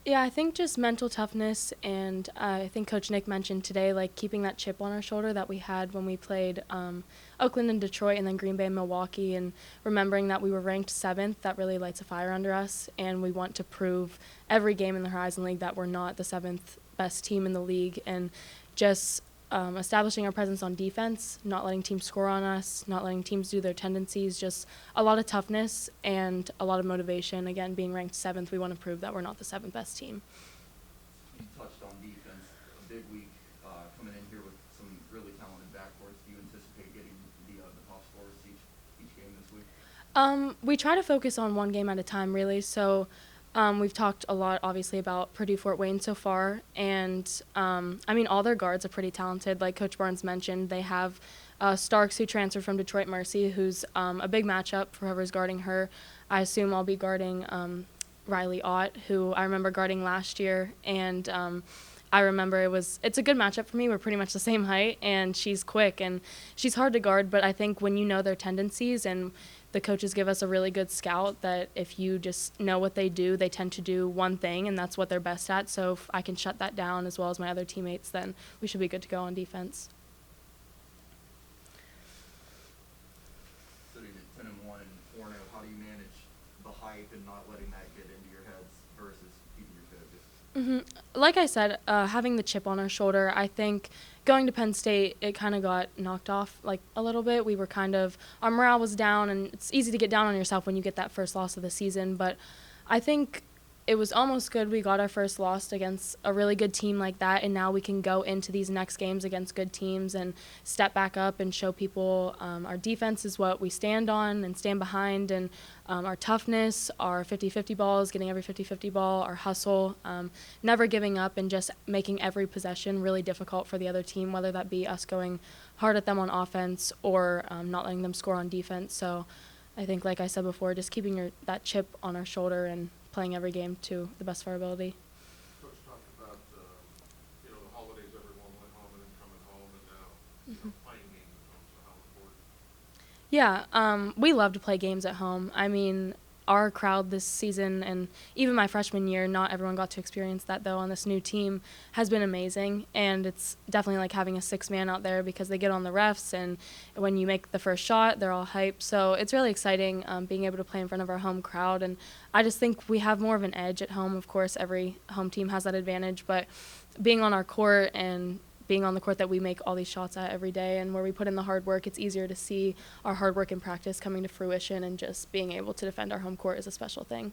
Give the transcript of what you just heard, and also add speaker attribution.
Speaker 1: Yeah, I think just mental toughness, and I think Coach Nick mentioned today, like keeping that chip on our shoulder that we had when we played Oakland and Detroit, and then Green Bay and Milwaukee, and remembering that we were ranked 7th. That really lights a fire under us, and we want to prove every game in the Horizon League that we're not the 7th best team in the league, and just establishing our presence on defense, not letting teams score on us, not letting teams do their tendencies, just a lot of toughness and a lot of motivation. Again, being ranked 7th, we want to prove that we're not the 7th best team.
Speaker 2: You touched on defense, a big week coming in here with some really talented backcourts. Do you anticipate getting the top scorers each game this week?
Speaker 1: We try to focus on one game at a time, really. So we've talked a lot, obviously, about Purdue Fort Wayne so far. And, I mean, all their guards are pretty talented. Like Coach Barnes mentioned, they have Starks, who transferred from Detroit Mercy, who's a big matchup for whoever's guarding her. I assume I'll be guarding Riley Ott, who I remember guarding last year. And I remember it's a good matchup for me. We're pretty much the same height, and she's quick, and she's hard to guard. But I think when you know their tendencies, and the coaches give us a really good scout, that if you just know what they do, they tend to do one thing, and that's what they're best at. So if I can shut that down as well as my other teammates, then we should be good to go on defense.
Speaker 2: Sitting at 10-1 and 4-0, how do you manage the hype and not letting that get into your heads versus keeping your focus?
Speaker 1: Like I said, having the chip on our shoulder, I think going to Penn State, it kind of got knocked off like a little bit. We were our morale was down, and it's easy to get down on yourself when you get that first loss of the season. But I think it was almost good we got our first loss against a really good team like that, and now we can go into these next games against good teams and step back up and show people our defense is what we stand on and stand behind, and our toughness, our 50-50 balls, getting every 50-50 ball, our hustle, never giving up, and just making every possession really difficult for the other team, whether that be us going hard at them on offense or not letting them score on defense. So I think, like I said before, just keeping that chip on our shoulder and playing every game to the best of our ability.
Speaker 3: Coach talked about, the holidays, everyone went home and then coming home, and now playing games at home, so how important?
Speaker 1: Yeah, we love to play games at home. I mean, our crowd this season, and even my freshman year, not everyone got to experience that, though, on this new team, has been amazing. And it's definitely like having a 6-man out there, because they get on the refs, and when you make the first shot, they're all hyped. So it's really exciting being able to play in front of our home crowd. And I just think we have more of an edge at home. Of course, every home team has that advantage, but being on our court and being on the court that we make all these shots at every day, and where we put in the hard work, it's easier to see our hard work in practice coming to fruition, and just being able to defend our home court is a special thing.